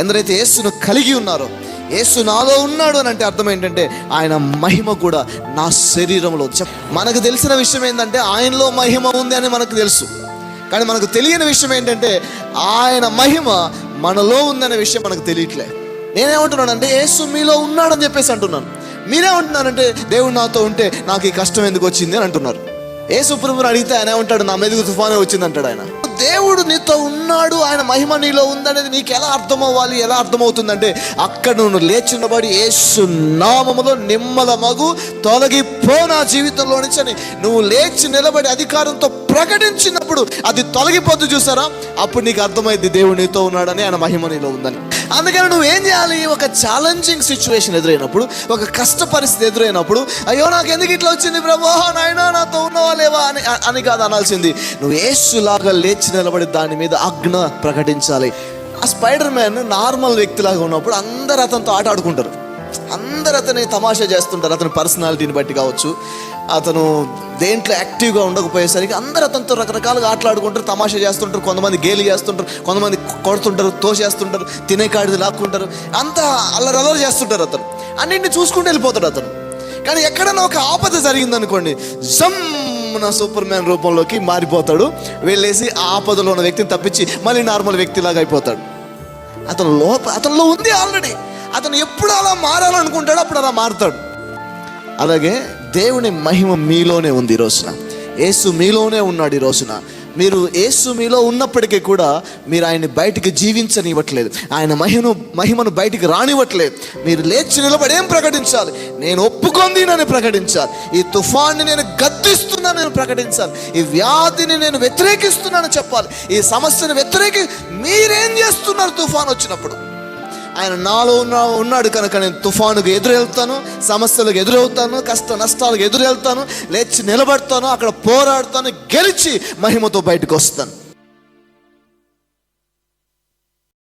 ఎందరైతే యేసును కలిగి ఉన్నారో, యేసు నాలో ఉన్నాడు అని అంటే అర్థం ఏంటంటే ఆయన మహిమ కూడా నా శరీరంలో. మనకు తెలిసిన విషయం ఏంటంటే ఆయనలో మహిమ ఉంది అని మనకు తెలుసు, కానీ మనకు తెలియని విషయం ఏంటంటే ఆయన మహిమ మనలో ఉందనే విషయం మనకు తెలియట్లే. నేనేమంటున్నానంటే యేసు మీలో ఉన్నాడని చెప్పేసి అంటున్నాను. మీరేమంటున్నారంటే దేవుడు నాతో ఉంటే నాకు ఈ కష్టం ఎందుకు వచ్చింది అని అంటున్నారు. యేసు ప్రభువుని అడిగితే ఆయన ఏమంటాడు? నా మీదకు తుఫానే వచ్చింది అంటాడు. ఆయన దేవుడు నీతో ఉన్నాడు, ఆయన మహిమ నీలో ఉందనేది నీకు ఎలా అర్థం అవ్వాలి? ఎలా అర్థమవుతుందంటే అక్కడ నువ్వు లేచినబడి యేసు నామములో నిమ్మలమగు తొలగిపో నా జీవితంలో నుంచి అని నువ్వు లేచి నిలబడి అధికారంతో ప్రకటించినప్పుడు అది తొలగిపోద్దు. చూసారా? అప్పుడు నీకు అర్థమైంది దేవుడు నీతో ఉన్నాడని, ఆయన మహిమ నీలో ఉందని. అందుకని నువ్వేం చేయాలి? ఒక ఛాలెంజింగ్ సిచ్యువేషన్ ఎదురైనప్పుడు, ఒక కష్ట పరిస్థితి ఎదురైనప్పుడు, అయ్యో నాకు ఎందుకు ఇట్లా వచ్చింది ప్రభు, నాయనా నాతో ఉన్నవా లేవా అని కాదు అనాల్సింది. నువ్వు యేసులాగా లేచి నిలబడి దాని మీద ఆజ్ఞ ప్రకటించాలి. ఆ స్పైడర్ మ్యాన్ నార్మల్ వ్యక్తిలాగా ఉన్నప్పుడు అందరు అతనితో ఆట ఆడుకుంటారు, అందరు అతని తమాషా చేస్తుంటారు. అతని పర్సనాలిటీని బట్టి కావచ్చు, అతను దేంట్లో యాక్టివ్గా ఉండకపోయేసరికి అందరు అతనితో రకరకాలుగా ఆటలాడుకుంటారు, తమాషా చేస్తుంటారు. కొంతమంది గేలి చేస్తుంటారు, కొంతమంది కొడుతుంటారు, తోసేస్తుంటారు, తినేకాడిది లాక్కుంటారు, అంతా అల్లరి చేస్తుంటారు. అతను అన్నింటిని చూసుకుంటూ వెళ్ళిపోతాడు అతను. కానీ ఎక్కడైనా ఒక ఆపద జరిగిందనుకోండి, జమ్మున సూపర్ మ్యాన్ రూపంలోకి మారిపోతాడు. వెళ్ళేసి ఆ ఆపదలో ఉన్న వ్యక్తిని తప్పించి మళ్ళీ నార్మల్ వ్యక్తిలాగా అయిపోతాడు. అతనిలో ఉంది ఆల్రెడీ. అతను ఎప్పుడు అలా మారాలనుకుంటాడో అప్పుడు అలా మారుతాడు. అలాగే దేవుని మహిమ మీలోనే ఉంది. ఈ రోజున యేసు మీలోనే ఉన్నాడు. ఈ రోజున మీరు యేసు మీలో ఉన్నప్పటికీ కూడా మీరు ఆయన్ని బయటికి జీవించనివ్వట్లేదు, ఆయన మహిమను బయటికి రానివ్వట్లేదు. మీరు లేచి నిలబడి ఏం ప్రకటించాలి? నేను ఒప్పుకొందినని ప్రకటించాలి. ఈ తుఫాన్ని నేను గద్దిస్తున్నాను నేను ప్రకటించాలి. ఈ వ్యాధిని నేను వ్యతిరేకిస్తున్నాను చెప్పాలి. ఈ సమస్యను మీరేం చేస్తున్నారు? తుఫాన్ వచ్చినప్పుడు ఆయన నాలో ఉన్నాడు కనుక నేను తుఫానుకు ఎదురెళ్తాను, సమస్యలకు ఎదురవుతాను, కష్ట నష్టాలకు ఎదురెళ్తాను, లేచి నిలబడతాను, అక్కడ పోరాడతాను, గెలిచి మహిమతో బయటకు వస్తాను.